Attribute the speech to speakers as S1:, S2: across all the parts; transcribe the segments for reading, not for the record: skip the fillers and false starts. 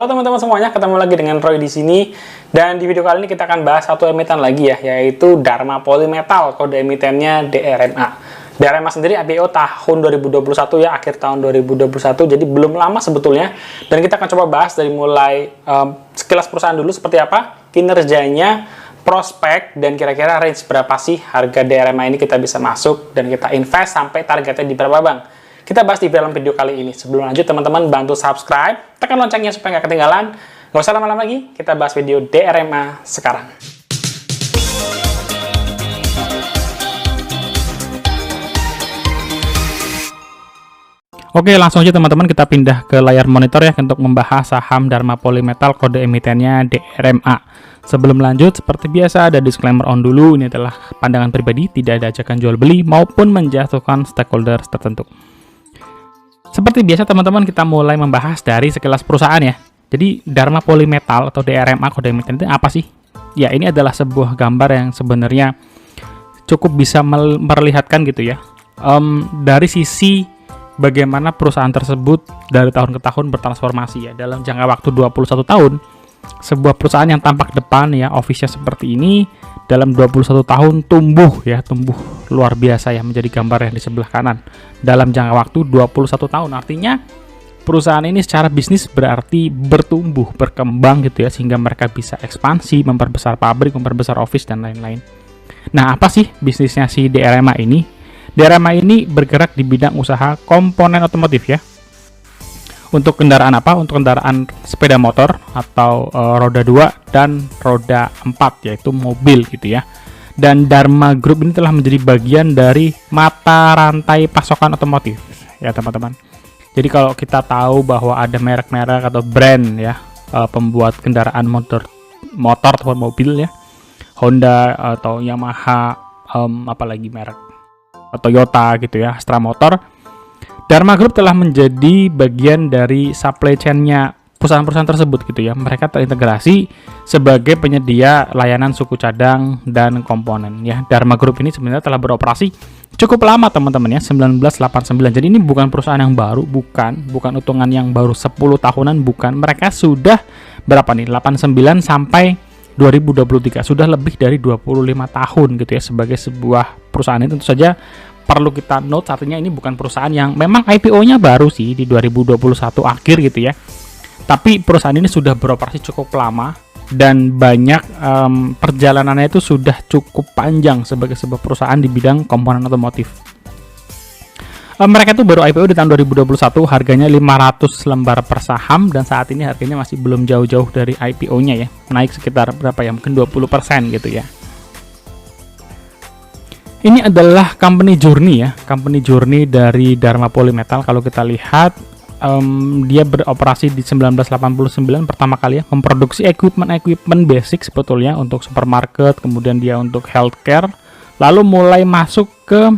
S1: Halo teman-teman semuanya, ketemu lagi dengan Roy di sini. Dan di video kali ini kita akan bahas satu emiten lagi ya, yaitu Dharma Polymetal, kode emitennya DRMA. DRMA sendiri IPO tahun 2021 ya, akhir tahun 2021, jadi belum lama sebetulnya. Dan kita akan coba bahas dari mulai sekilas perusahaan dulu seperti apa, kinerjanya, prospek, dan kira-kira range berapa sih harga DRMA ini kita bisa masuk dan kita invest sampai targetnya di berapa bang. Kita bahas di dalam video kali ini. Sebelum lanjut, teman-teman bantu subscribe, tekan loncengnya supaya nggak ketinggalan. Nggak usah lama-lama lagi, kita bahas video DRMA sekarang. Oke, langsung aja teman-teman kita pindah ke layar monitor ya untuk membahas saham Dharma Polymetal, kode emitennya DRMA. Sebelum lanjut, seperti biasa ada disclaimer on dulu. Ini adalah pandangan pribadi, tidak ada ajakan jual beli maupun menjatuhkan stakeholder tertentu. Seperti biasa teman-teman, kita mulai membahas dari sekilas perusahaan ya. Jadi Dharma Polymetal atau DRMA kode emiten itu apa sih? Ya, ini adalah sebuah gambar yang sebenarnya cukup bisa memperlihatkan gitu ya. Dari sisi bagaimana perusahaan tersebut dari tahun ke tahun bertransformasi ya. Dalam jangka waktu 21 tahun, sebuah perusahaan yang tampak depan ya, office-nya seperti ini, dalam 21 tahun tumbuh luar biasa ya, menjadi gambar yang di sebelah kanan. Dalam jangka waktu 21 tahun, artinya perusahaan ini secara bisnis berarti bertumbuh, berkembang gitu ya, sehingga mereka bisa ekspansi, memperbesar pabrik, memperbesar office, dan lain-lain. Nah, apa sih bisnisnya si DRMA ini? DRMA ini bergerak di bidang usaha komponen otomotif ya. Untuk kendaraan apa? Untuk kendaraan sepeda motor atau roda 2 dan roda 4, yaitu mobil gitu ya. Dan Dharma Group ini telah menjadi bagian dari mata rantai pasokan otomotif ya teman-teman. Jadi kalau kita tahu bahwa ada merek-merek atau brand ya, pembuat kendaraan motor atau mobil ya, Honda atau Yamaha, apalagi merek Toyota gitu ya, Astra Motor. Dharma Group telah menjadi bagian dari supply chain-nya perusahaan-perusahaan tersebut gitu ya. Mereka terintegrasi sebagai penyedia layanan suku cadang dan komponen ya. Dharma Group ini sebenarnya telah beroperasi cukup lama teman-teman ya, 1989. Jadi ini bukan perusahaan yang baru, bukan hitungan yang baru 10 tahunan, bukan. Mereka sudah berapa nih? 89 sampai 2023. Sudah lebih dari 25 tahun gitu ya sebagai sebuah perusahaan. Ini tentu saja perlu kita note, artinya ini bukan perusahaan yang memang IPO-nya baru sih di 2021 akhir gitu ya. Tapi perusahaan ini sudah beroperasi cukup lama dan banyak perjalanannya itu sudah cukup panjang sebagai sebuah perusahaan di bidang komponen otomotif. Mereka itu baru IPO di tahun 2021, harganya 500 lembar per saham, dan saat ini harganya masih belum jauh-jauh dari IPO-nya ya. Naik sekitar berapa ya? Mungkin 20% gitu ya. Ini adalah company journey ya, company journey dari Dharma Polymetal. Kalau kita lihat, dia beroperasi di 1989 pertama kali ya, memproduksi equipment basic sebetulnya untuk supermarket, kemudian dia untuk healthcare, lalu mulai masuk ke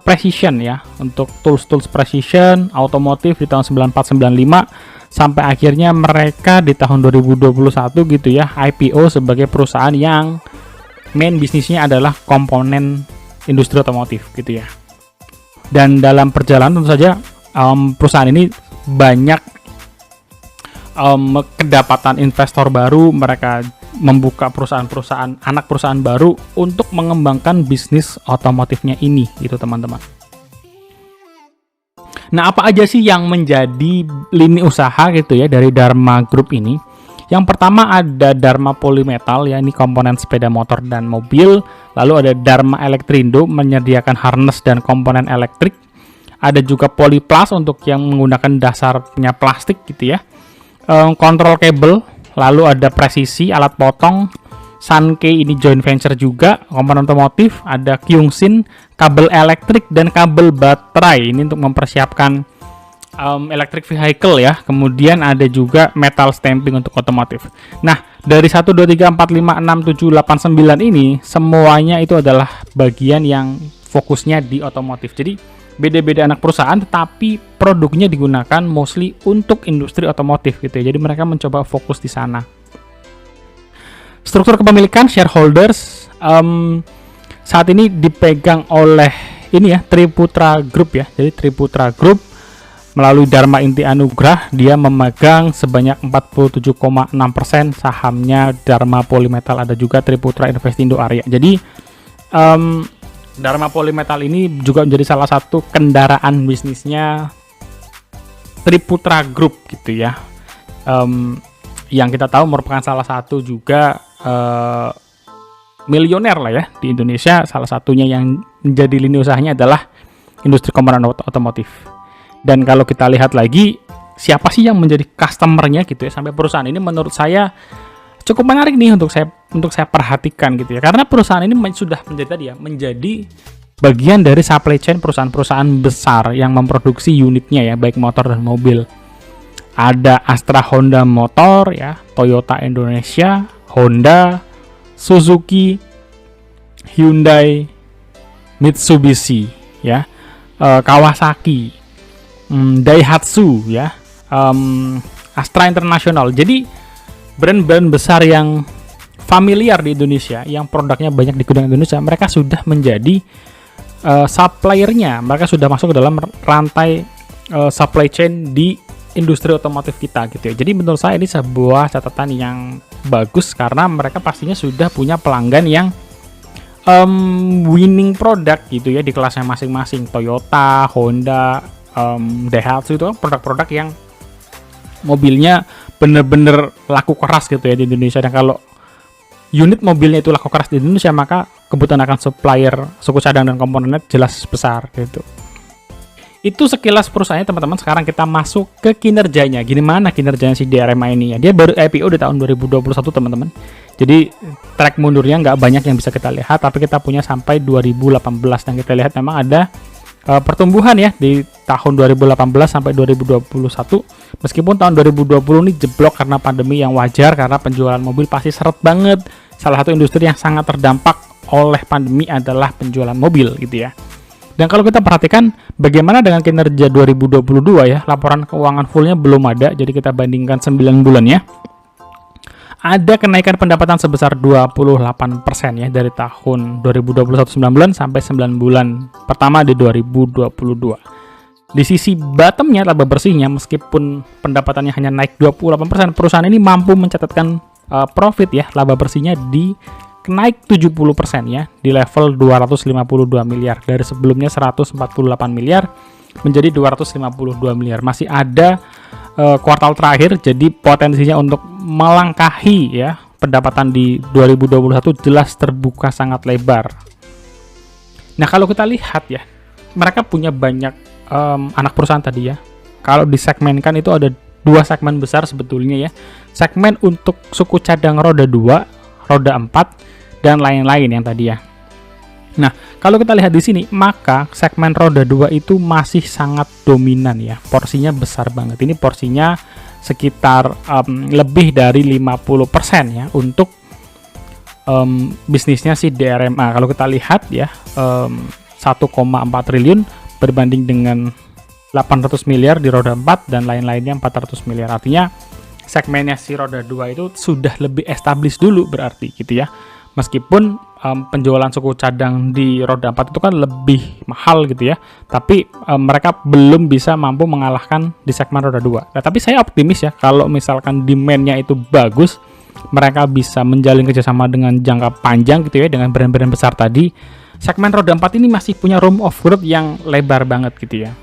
S1: precision ya, untuk tools precision, otomotif di tahun 94-95, sampai akhirnya mereka di tahun 2021 gitu ya, IPO sebagai perusahaan yang main bisnisnya adalah komponen industri otomotif gitu ya. Dan dalam perjalanan tentu saja perusahaan ini banyak kedapatan investor baru, mereka membuka perusahaan-perusahaan, anak perusahaan baru untuk mengembangkan bisnis otomotifnya ini gitu teman-teman. Nah, apa aja sih yang menjadi lini usaha gitu ya dari Dharma Group ini? Yang pertama ada Dharma Polymetal ya, ini komponen sepeda motor dan mobil. Lalu ada Dharma Elektrindo menyediakan harness dan komponen elektrik. Ada juga Polyplus untuk yang menggunakan dasarnya plastik gitu ya. Kontrol kabel, lalu ada Presisi alat potong, Sankei ini joint venture juga komponen otomotif, ada Kyungshin kabel elektrik dan kabel baterai ini untuk mempersiapkan electric vehicle ya. Kemudian ada juga metal stamping untuk otomotif. Nah, dari 1 2 3 4 5 6 7 8 9 ini semuanya itu adalah bagian yang fokusnya di otomotif. Jadi beda-beda anak perusahaan tetapi produknya digunakan mostly untuk industri otomotif gitu ya. Jadi mereka mencoba fokus di sana. Struktur kepemilikan shareholders saat ini dipegang oleh ini ya, Triputra Group ya. Jadi Triputra Group Melalui Dharma Inti Anugrah, dia memegang sebanyak 47,6% sahamnya Dharma Polymetal. Ada juga Triputra Investindo Arya. Jadi Dharma Polymetal ini juga menjadi salah satu kendaraan bisnisnya Triputra Group gitu ya. Yang kita tahu merupakan salah satu juga milioner lah ya di Indonesia. Salah satunya yang menjadi lini usahanya adalah industri komponen otomotif. Dan kalau kita lihat lagi siapa sih yang menjadi customernya gitu ya sampai perusahaan ini, menurut saya cukup menarik nih untuk saya perhatikan gitu ya, karena perusahaan ini sudah menjadi bagian dari supply chain perusahaan-perusahaan besar yang memproduksi unitnya ya, baik motor dan mobil. Ada Astra Honda Motor ya, Toyota Indonesia, Honda, Suzuki, Hyundai, Mitsubishi ya, Kawasaki, Daihatsu ya, Astra International. Jadi brand-brand besar yang familiar di Indonesia, yang produknya banyak digunakan di Indonesia, mereka sudah menjadi suppliernya, mereka sudah masuk ke dalam rantai supply chain di industri otomotif kita gitu ya. Jadi menurut saya ini sebuah catatan yang bagus, karena mereka pastinya sudah punya pelanggan yang winning product gitu ya di kelasnya masing-masing. Toyota, Honda, Daihatsu itu kan produk-produk yang mobilnya bener-bener laku keras gitu ya di Indonesia. Dan kalau unit mobilnya itu laku keras di Indonesia, maka kebutuhan akan supplier suku cadang dan komponennya jelas besar gitu. Itu sekilas perusahaannya teman-teman. Sekarang kita masuk ke kinerjanya. Gimana kinerjanya si DRMA ini ya? Dia baru IPO di tahun 2021 teman-teman. Jadi track mundurnya nggak banyak yang bisa kita lihat, tapi kita punya sampai 2018. Dan kita lihat memang ada pertumbuhan ya di tahun 2018 sampai 2021. Meskipun tahun 2020 ini jeblok karena pandemi, yang wajar karena penjualan mobil pasti seret banget. Salah satu industri yang sangat terdampak oleh pandemi adalah penjualan mobil gitu ya. Dan kalau kita perhatikan bagaimana dengan kinerja 2022 ya, laporan keuangan fullnya belum ada, jadi kita bandingkan 9 bulannya. Ada kenaikan pendapatan sebesar 28% ya, dari tahun 2021 9 bulan sampai 9 bulan pertama di 2022. Di sisi bottomnya, laba bersihnya, meskipun pendapatannya hanya naik 28%, perusahaan ini mampu mencatatkan profit ya, laba bersihnya naik 70% ya, di level 252 miliar. Dari sebelumnya 148 miliar menjadi 252 miliar. Masih ada kuartal terakhir, jadi potensinya untuk melangkahi ya pendapatan di 2021 jelas terbuka sangat lebar. Nah, kalau kita lihat ya, mereka punya banyak anak perusahaan tadi ya. Kalau disegmenkan itu ada 2 segmen besar sebetulnya ya. Segmen untuk suku cadang roda 2, roda 4, dan lain-lain yang tadi ya. Nah, kalau kita lihat di sini, maka segmen roda 2 itu masih sangat dominan ya. Porsinya besar banget. Ini porsinya sekitar lebih dari 50% ya untuk bisnisnya si DRMA. Kalau kita lihat ya, 1,4 triliun berbanding dengan 800 miliar di roda 4 dan lain-lainnya 400 miliar. Artinya segmennya si roda 2 itu sudah lebih established dulu berarti gitu ya. Meskipun penjualan suku cadang di roda 4 itu kan lebih mahal gitu ya, tapi mereka belum bisa mampu mengalahkan di segmen roda 2. Nah, tapi saya optimis ya, kalau misalkan demand-nya itu bagus, mereka bisa menjalin kerjasama dengan jangka panjang gitu ya, dengan brand-brand besar tadi. Segmen roda 4 ini masih punya room of growth yang lebar banget gitu ya.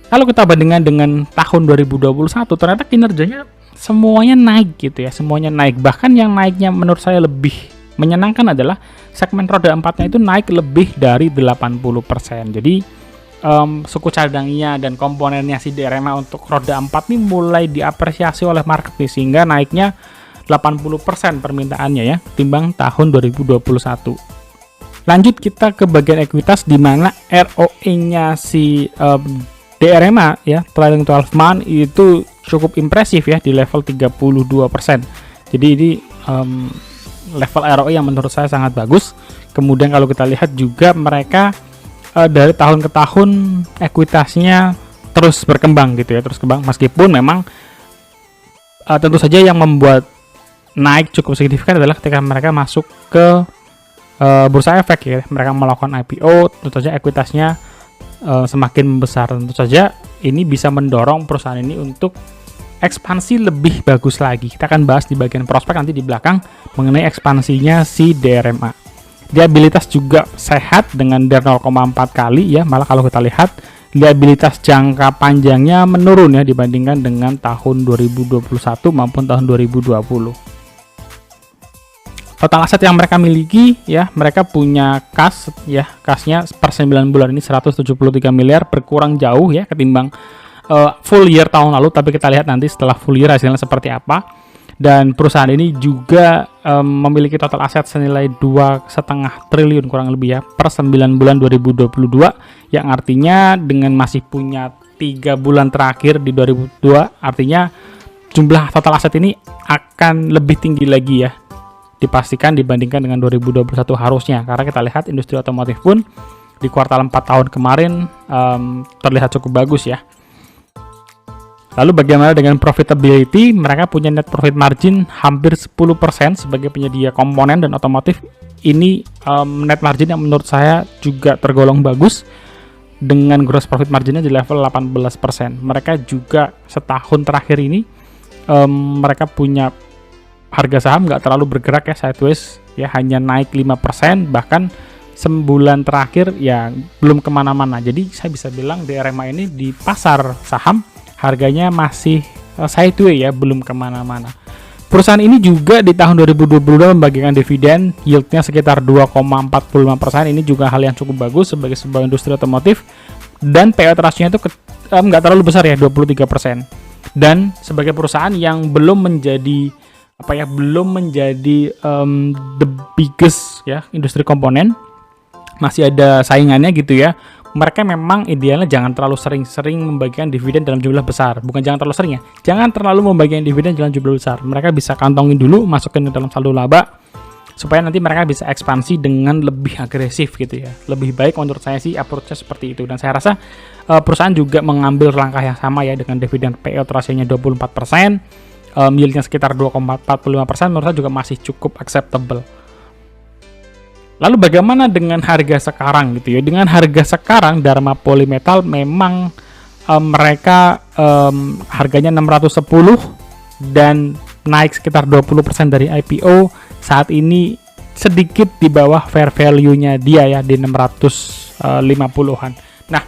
S1: Kalau kita bandingkan dengan tahun 2021, ternyata kinerjanya semuanya naik gitu ya, semuanya naik. Bahkan yang naiknya menurut saya lebih menyenangkan adalah segmen roda 4-nya itu naik lebih dari 80%. Jadi suku cadangnya dan komponennya si DRMA untuk roda 4 ini mulai diapresiasi oleh market nih, sehingga naiknya 80% permintaannya ya, timbang tahun 2021. Lanjut kita ke bagian ekuitas, di mana ROE-nya si DRMA ya, trailing 12 month itu cukup impresif ya, di level 32%. Jadi ini level ROE yang menurut saya sangat bagus. Kemudian kalau kita lihat juga mereka dari tahun ke tahun ekuitasnya terus berkembang gitu ya, terus kembang. Meskipun memang tentu saja yang membuat naik cukup signifikan adalah ketika mereka masuk ke bursa efek ya, mereka melakukan IPO, tentu saja ekuitasnya semakin membesar. Tentu saja ini bisa mendorong perusahaan ini untuk ekspansi lebih bagus lagi. Kita akan bahas di bagian prospek nanti di belakang mengenai ekspansinya si DRMA. Liabilitas juga sehat dengan DER 0,4 kali ya, malah kalau kita lihat liabilitas jangka panjangnya menurun ya dibandingkan dengan tahun 2021 maupun tahun 2020. Total aset yang mereka miliki ya, mereka punya kas ya, kasnya per 9 bulan ini 173 miliar, berkurang jauh ya ketimbang full year tahun lalu, tapi kita lihat nanti setelah full year hasilnya seperti apa. Dan perusahaan ini juga memiliki total aset senilai 2,5 triliun kurang lebih ya per 9 bulan 2022, yang artinya dengan masih punya 3 bulan terakhir di 2022, artinya jumlah total aset ini akan lebih tinggi lagi ya dipastikan dibandingkan dengan 2021 harusnya, karena kita lihat industri otomotif pun di kuartal 4 tahun kemarin terlihat cukup bagus ya. Lalu bagaimana dengan profitability? Mereka punya net profit margin hampir 10% sebagai penyedia komponen dan otomotif. Ini net margin yang menurut saya juga tergolong bagus dengan gross profit marginnya di level 18%. Mereka juga setahun terakhir ini mereka punya harga saham nggak terlalu bergerak ya, sideways ya, hanya naik 5%, bahkan sebulan terakhir ya belum kemana-mana. Jadi saya bisa bilang DRMA ini di pasar saham harganya masih sideways ya, belum kemana-mana. Perusahaan ini juga di tahun 2022 membagikan dividen, yieldnya sekitar 2,45%. Ini juga hal yang cukup bagus sebagai sebuah industri otomotif, dan payout ratio-nya itu nggak terlalu besar ya, 23%. Dan sebagai perusahaan yang belum menjadi the biggest ya industri komponen, masih ada saingannya gitu ya. Mereka memang idealnya jangan terlalu sering-sering membagikan dividen dalam jumlah besar. Bukan jangan terlalu sering ya, jangan terlalu membagikan dividen dalam jumlah besar. Mereka bisa kantongin dulu, masukin ke dalam saldo laba, supaya nanti mereka bisa ekspansi dengan lebih agresif gitu ya. Lebih baik menurut saya sih approach-nya seperti itu. Dan saya rasa perusahaan juga mengambil langkah yang sama ya, dengan dividen payout ratio-nya 24%, yieldnya sekitar 2,45%, menurut saya juga masih cukup acceptable. Lalu bagaimana dengan harga sekarang gitu ya? Dengan harga sekarang Dharma Polymetal memang mereka harganya 610 dan naik sekitar 20% dari IPO. Saat ini sedikit di bawah fair value-nya dia ya, di 650-an. Nah,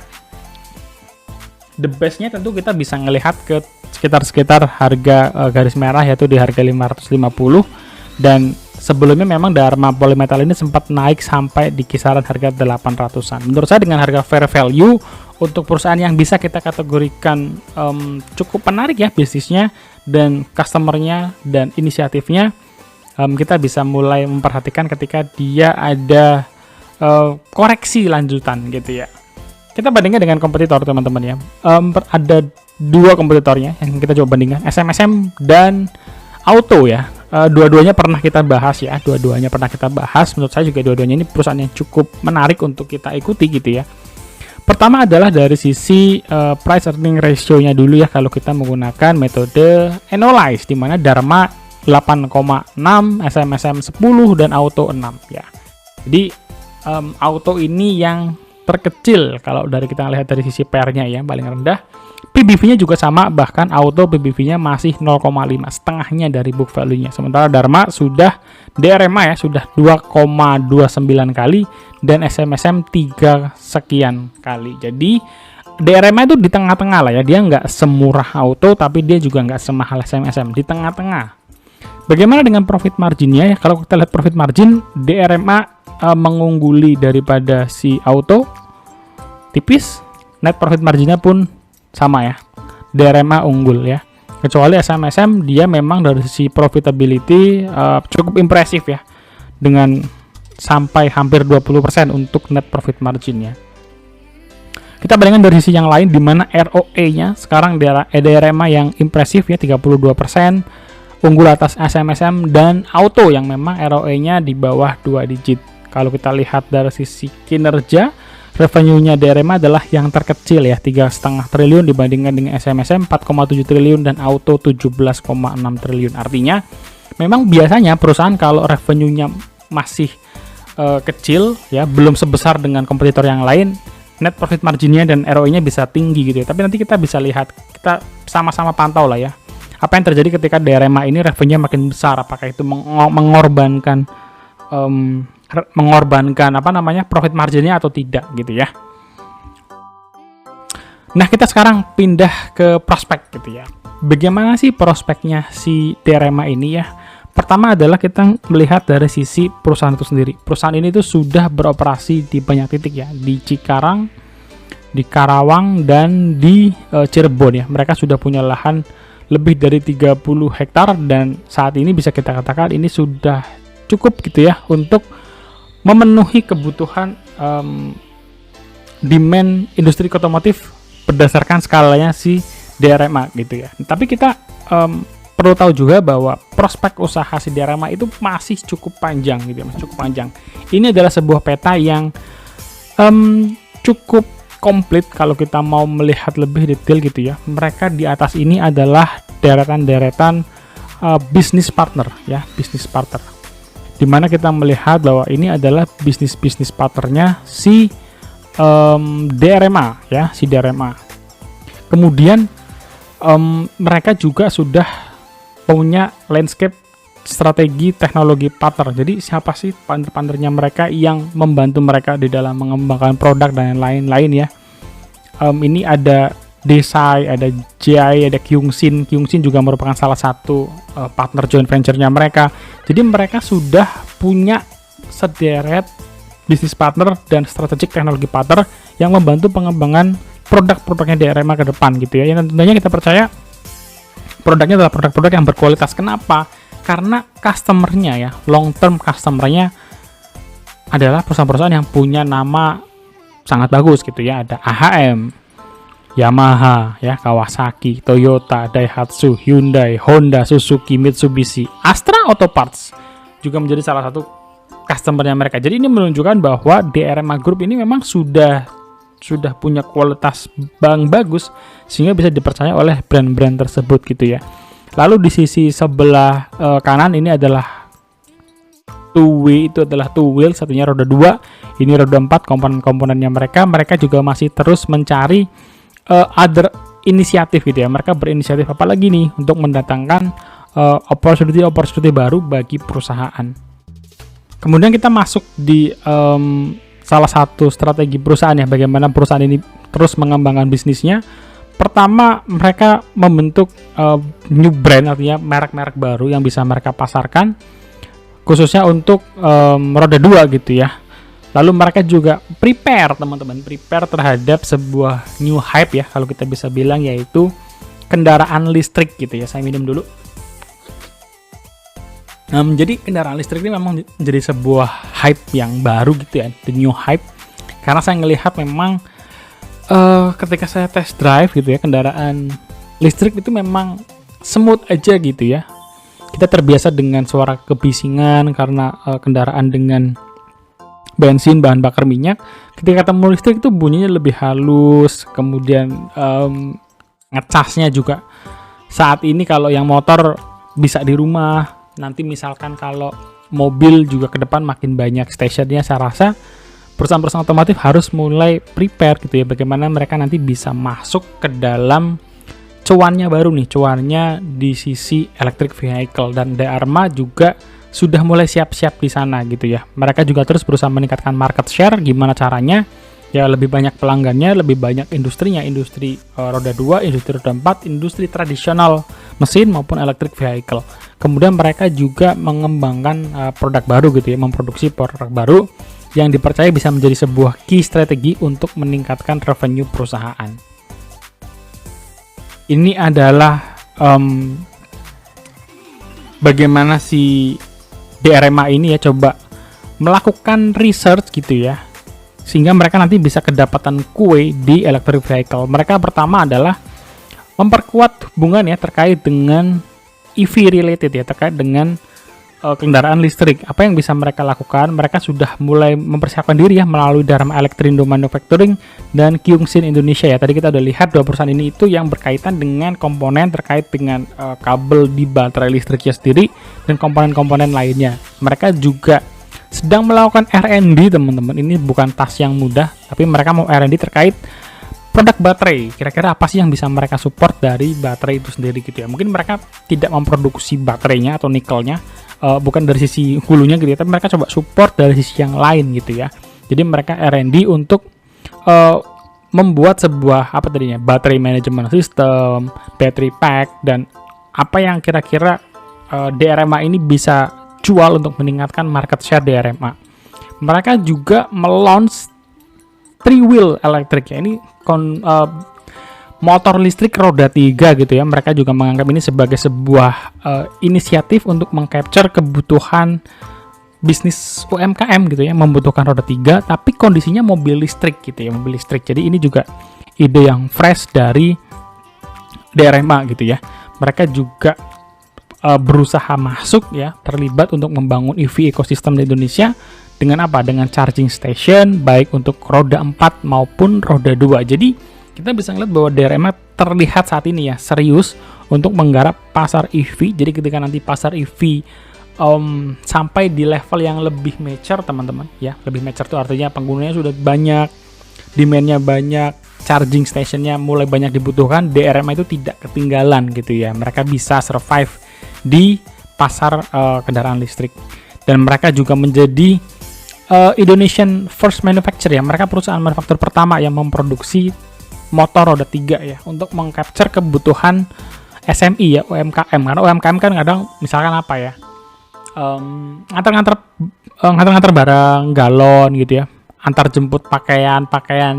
S1: the best-nya tentu kita bisa ngelihat ke sekitar harga garis merah, yaitu di harga 550, dan sebelumnya memang Dharma Polymetal ini sempat naik sampai di kisaran harga 800-an. Menurut saya dengan harga fair value untuk perusahaan yang bisa kita kategorikan cukup menarik ya bisnisnya dan customernya dan inisiatifnya, kita bisa mulai memperhatikan ketika dia ada koreksi lanjutan gitu ya. Kita bandingkan dengan kompetitor teman-teman ya. Ada dua kompetitornya yang kita coba bandingkan, SMSM dan Auto ya. Dua-duanya pernah kita bahas ya, menurut saya juga dua-duanya ini perusahaan yang cukup menarik untuk kita ikuti gitu ya. Pertama adalah dari sisi price earning ratio-nya dulu ya, kalau kita menggunakan metode Analyze, di mana Dharma 8,6, SMSM 10, dan Auto 6 ya. Jadi Auto ini yang terkecil kalau dari kita lihat dari sisi PER-nya ya, paling rendah. PBV-nya juga sama, bahkan Auto PBV-nya masih 0,5, setengahnya dari book value-nya. Sementara Dharma sudah, DRMA ya, sudah 2,29 kali, dan SMSM 3 sekian kali. Jadi DRMA itu di tengah-tengah lah ya, dia nggak semurah Auto, tapi dia juga nggak semahal SMSM, di tengah-tengah. Bagaimana dengan profit margin-nya ya? Kalau kita lihat profit margin, DRMA mengungguli daripada si Auto tipis, net profit marginnya pun sama ya, DRMA unggul ya. Kecuali SMSM, dia memang dari sisi profitability cukup impresif ya, dengan sampai hampir 20% untuk net profit marginnya. Kita bandingkan dari sisi yang lain, di mana ROE-nya sekarang DRMA yang impresif ya, 32%, unggul atas SMSM dan Auto yang memang ROE-nya di bawah 2 digit. Kalau kita lihat dari sisi kinerja, revenue-nya DRMA adalah yang terkecil ya, 3,5 triliun dibandingkan dengan SMSM 4,7 triliun dan Auto 17,6 triliun. Artinya memang biasanya perusahaan kalau revenue-nya masih kecil ya, belum sebesar dengan kompetitor yang lain, net profit marginnya dan ROI-nya bisa tinggi gitu ya. Tapi nanti kita bisa lihat, kita sama-sama pantau lah ya, apa yang terjadi ketika DRMA ini revenue makin besar. Apakah itu mengorbankan profit marginnya atau tidak gitu ya. Nah, kita sekarang pindah ke prospek gitu ya. Bagaimana sih prospeknya si DRMA ini ya? Pertama adalah kita melihat dari sisi perusahaan itu sendiri. Perusahaan ini tuh sudah beroperasi di banyak titik ya, di Cikarang, di Karawang, dan di Cirebon ya. Mereka sudah punya lahan lebih dari 30 hektar dan saat ini bisa kita katakan ini sudah cukup gitu ya untuk memenuhi kebutuhan demand industri otomotif berdasarkan skalanya si DRMA gitu ya. Tapi kita perlu tahu juga bahwa prospek usaha si DRMA itu masih cukup panjang gitu ya, masih cukup panjang. Ini adalah sebuah peta yang cukup komplit kalau kita mau melihat lebih detail gitu ya. Mereka di atas ini adalah deretan-deretan bisnis partner ya, bisnis partner. Dimana kita melihat bahwa ini adalah bisnis partnernya si DRMA ya, si DRMA. Kemudian mereka juga sudah punya landscape strategi teknologi partner. Jadi siapa sih partner-partnernya mereka yang membantu mereka di dalam mengembangkan produk dan lain-lain ya. Ini ada Desai, ada JI, ada Kyungsin. Kyungsin juga merupakan salah satu partner joint venture-nya mereka. Jadi mereka sudah punya sederet bisnis partner dan strategic teknologi partner yang membantu pengembangan produk-produknya DRMA ke depan gitu ya. Yang tentunya kita percaya produknya adalah produk-produk yang berkualitas. Kenapa? Karena customer-nya ya, long term customer-nya adalah perusahaan-perusahaan yang punya nama sangat bagus gitu ya. Ada AHM, Yamaha, ya, Kawasaki, Toyota, Daihatsu, Hyundai, Honda, Suzuki, Mitsubishi, Astra Auto Parts juga menjadi salah satu customer-nya mereka. Jadi ini menunjukkan bahwa DRMA Group ini memang sudah punya kualitas bank bagus sehingga bisa dipercaya oleh brand-brand tersebut gitu ya. Lalu di sisi sebelah kanan ini adalah two wheel, satunya roda 2, ini roda 4 komponen-komponennya mereka juga masih terus mencari other inisiatif gitu ya. Mereka berinisiatif apa lagi nih untuk mendatangkan opportunity baru bagi perusahaan. Kemudian kita masuk di salah satu strategi perusahaan ya, bagaimana perusahaan ini terus mengembangkan bisnisnya. Pertama, mereka membentuk new brand, artinya merek-merek baru yang bisa mereka pasarkan khususnya untuk roda 2 gitu ya. Lalu mereka juga prepare terhadap sebuah new hype ya, kalau kita bisa bilang, yaitu kendaraan listrik gitu ya. Saya minum dulu. Jadi kendaraan listrik ini memang menjadi sebuah hype yang baru gitu ya, the new hype. Karena saya ngelihat memang ketika saya test drive gitu ya, kendaraan listrik itu memang smooth aja gitu ya. Kita terbiasa dengan suara kebisingan karena kendaraan dengan bensin, bahan bakar minyak. Ketika ketemu listrik itu bunyinya lebih halus, kemudian ngecasnya juga. Saat ini kalau yang motor bisa di rumah, nanti misalkan kalau mobil juga ke depan makin banyak stationnya, saya rasa perusahaan-perusahaan otomotif harus mulai prepare gitu ya, bagaimana mereka nanti bisa masuk ke dalam cuannya baru nih, cuannya di sisi electric vehicle. Dan DRMA juga sudah mulai siap-siap di sana gitu ya. Mereka juga terus berusaha meningkatkan market share. Gimana caranya? Ya lebih banyak pelanggannya, lebih banyak industrinya, industri roda 2, industri roda 4, industri tradisional mesin maupun electric vehicle. Kemudian mereka juga mengembangkan produk baru gitu ya, memproduksi produk baru yang dipercaya bisa menjadi sebuah key strategi untuk meningkatkan revenue perusahaan. Ini adalah bagaimana si DRMA ini ya coba melakukan research gitu ya, sehingga mereka nanti bisa kedapatan kue di electric vehicle. Mereka pertama adalah memperkuat hubungan ya terkait dengan EV related ya, terkait dengan kendaraan listrik. Apa yang bisa mereka lakukan? Mereka sudah mulai mempersiapkan diri ya melalui Dharma Electrindo Manufacturing dan Kyungsin Indonesia ya. Tadi kita udah lihat dua perusahaan ini itu yang berkaitan dengan komponen terkait dengan kabel di baterai listriknya sendiri dan komponen-komponen lainnya. Mereka juga sedang melakukan R&D teman-teman. Ini bukan task yang mudah, tapi mereka mau R&D terkait produk baterai. Kira-kira apa sih yang bisa mereka support dari baterai itu sendiri gitu ya. Mungkin mereka tidak memproduksi baterainya atau nikelnya, bukan dari sisi hulunya gitu ya, tapi mereka coba support dari sisi yang lain gitu ya. Jadi mereka R&D untuk membuat sebuah baterai management system, battery pack, dan apa yang kira-kira DRMA ini bisa jual untuk meningkatkan market share DRMA. Mereka juga melaunch 3-wheel electric ya. Ini motor listrik roda 3 gitu ya. Mereka juga menganggap ini sebagai sebuah inisiatif untuk mengcapture kebutuhan bisnis UMKM gitu ya, membutuhkan roda 3 tapi kondisinya mobil listrik gitu ya, mobil listrik. Jadi ini juga ide yang fresh dari DRMA gitu ya. Mereka juga berusaha masuk ya, terlibat untuk membangun EV ekosistem di Indonesia dengan apa? Dengan charging station baik untuk roda 4 maupun roda 2. Jadi kita bisa ngeliat bahwa DRMA terlihat saat ini ya serius untuk menggarap pasar EV. Jadi ketika nanti pasar EV sampai di level yang lebih mature teman-teman ya, lebih mature itu artinya penggunanya sudah banyak, demand-nya banyak, charging stationnya mulai banyak dibutuhkan, DRMA itu tidak ketinggalan gitu ya. Mereka bisa survive di pasar kendaraan listrik, dan mereka juga menjadi Indonesian first manufacturer ya. Mereka perusahaan manufaktur pertama yang memproduksi motor roda 3 ya, untuk mengcapture kebutuhan SMI ya, UMKM. Karena UMKM kan kadang misalkan apa ya, ngantar barang galon gitu ya, antar jemput pakaian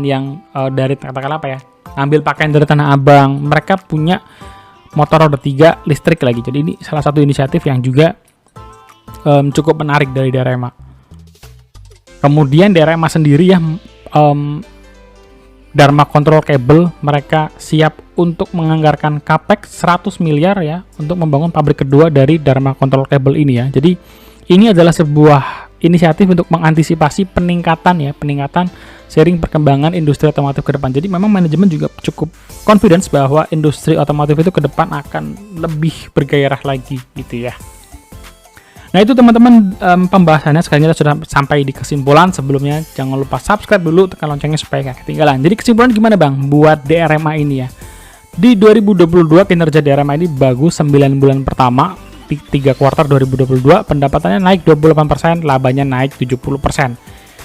S1: yang dari katakanlah apa ya, ngambil pakaian dari Tanah Abang. Mereka punya motor roda 3 listrik lagi. Jadi ini salah satu inisiatif yang juga cukup menarik dari DRMA. Kemudian DRMA sendiri ya, Dharma Control Cable, mereka siap untuk menganggarkan capex 100 miliar ya untuk membangun pabrik kedua dari Dharma Control Cable ini ya. Jadi ini adalah sebuah inisiatif untuk mengantisipasi peningkatan seiring perkembangan industri otomotif ke depan. Jadi memang manajemen juga cukup confidence bahwa industri otomotif itu ke depan akan lebih bergairah lagi gitu ya. Nah itu teman-teman pembahasannya. Sekarang kita sudah sampai di kesimpulan. Sebelumnya jangan lupa subscribe dulu, tekan loncengnya supaya nggak ketinggalan. Jadi kesimpulan gimana Bang buat DRMA ini ya? Di 2022 kinerja DRMA ini bagus. 9 bulan pertama, 3 kuartal 2022 pendapatannya naik 28%, labanya naik 70%.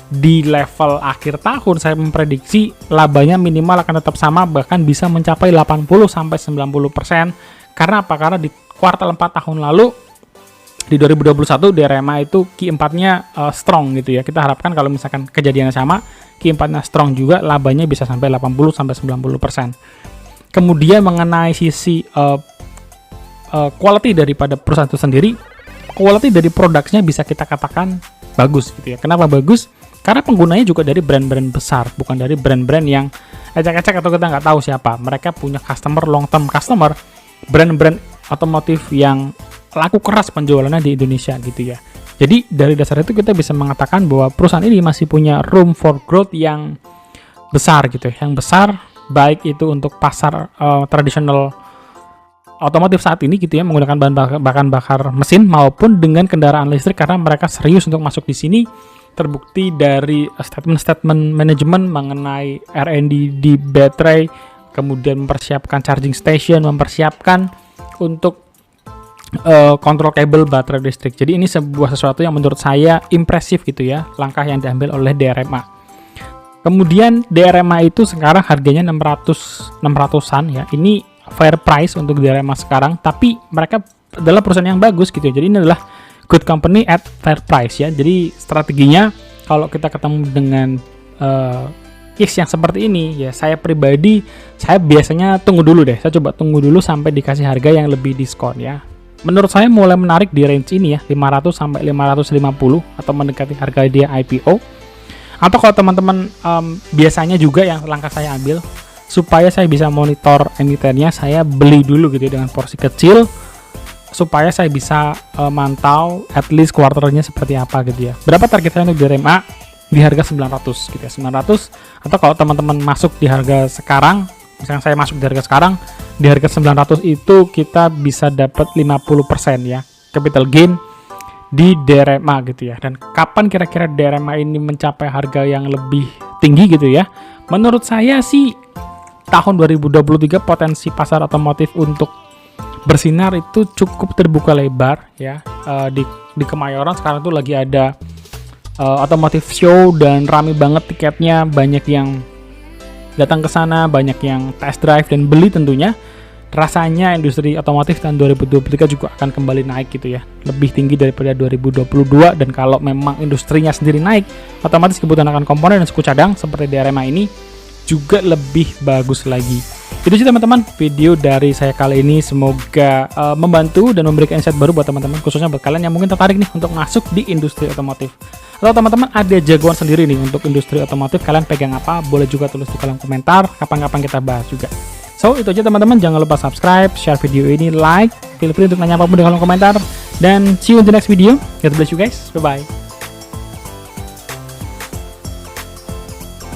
S1: Di level akhir tahun saya memprediksi labanya minimal akan tetap sama, bahkan bisa mencapai 80-90%. Karena apa? Karena di kuartal 4 tahun lalu, di 2021 DRMA itu Q4-nya strong gitu ya. Kita harapkan kalau misalkan kejadiannya sama, Q4-nya strong juga, labanya bisa sampai 80-90%. Kemudian mengenai sisi quality daripada perusahaan itu sendiri, quality dari produknya bisa kita katakan bagus gitu ya. Kenapa bagus? Karena penggunanya juga dari brand-brand besar, bukan dari brand-brand yang ecek-ecek atau kita nggak tahu siapa. Mereka punya customer, long term customer, brand-brand otomotif yang laku keras penjualannya di Indonesia gitu ya. Jadi dari dasar itu kita bisa mengatakan bahwa perusahaan ini masih punya room for growth yang besar gitu ya. Yang besar baik itu untuk pasar tradisional otomotif saat ini gitu ya, menggunakan bahan bakar mesin maupun dengan kendaraan listrik, karena mereka serius untuk masuk di sini. Terbukti dari statement manajemen mengenai R&D di baterai, kemudian mempersiapkan charging station, mempersiapkan untuk kontrol kabel baterai listrik. Jadi ini sesuatu yang menurut saya impresif gitu ya, langkah yang diambil oleh DRMA. Kemudian DRMA itu sekarang harganya 600-an ya. Ini fair price untuk DRMA sekarang, tapi mereka adalah perusahaan yang bagus gitu ya. Jadi ini adalah good company at fair price ya. Jadi strateginya kalau kita ketemu dengan case yang seperti ini ya, saya pribadi saya biasanya tunggu dulu deh. Saya coba tunggu dulu sampai dikasih harga yang lebih diskon ya. Menurut saya mulai menarik di range ini ya, 500 sampai 550 atau mendekati harga dia IPO. Atau kalau teman-teman biasanya juga yang langkah saya ambil supaya saya bisa monitor emitennya, saya beli dulu gitu ya dengan porsi kecil supaya saya bisa mantau at least kuartalnya seperti apa gitu ya. Berapa target saya untuk DRMA? Di harga 900 gitu ya, 900. Atau kalau teman-teman masuk di harga sekarang, misalnya saya masuk di harga sekarang, di harga 900 itu kita bisa dapat 50% ya capital gain di DRMA gitu ya. Dan kapan kira-kira DRMA ini mencapai harga yang lebih tinggi gitu ya? Menurut saya sih tahun 2023 potensi pasar otomotif untuk bersinar itu cukup terbuka lebar ya. Di Kemayoran sekarang tuh lagi ada otomotif show dan rame banget tiketnya, banyak yang datang ke sana, banyak yang test drive dan beli tentunya. Rasanya industri otomotif tahun 2023 juga akan kembali naik gitu ya, lebih tinggi daripada 2022. Dan kalau memang industrinya sendiri naik, otomatis kebutuhan akan komponen dan suku cadang seperti DRMA ini juga lebih bagus lagi. Itu sih teman-teman video dari saya kali ini, semoga membantu dan memberikan insight baru buat teman-teman, khususnya buat kalian yang mungkin tertarik nih untuk masuk di industri otomotif. Atau teman-teman ada jagoan sendiri nih untuk industri otomotif, kalian pegang apa? Boleh juga tulis di kolom komentar, kapan-kapan kita bahas juga. So, itu aja teman-teman, jangan lupa subscribe, share video ini, like, feel free untuk nanya apapun di kolom komentar, dan see you in the next video. God bless you guys, bye-bye.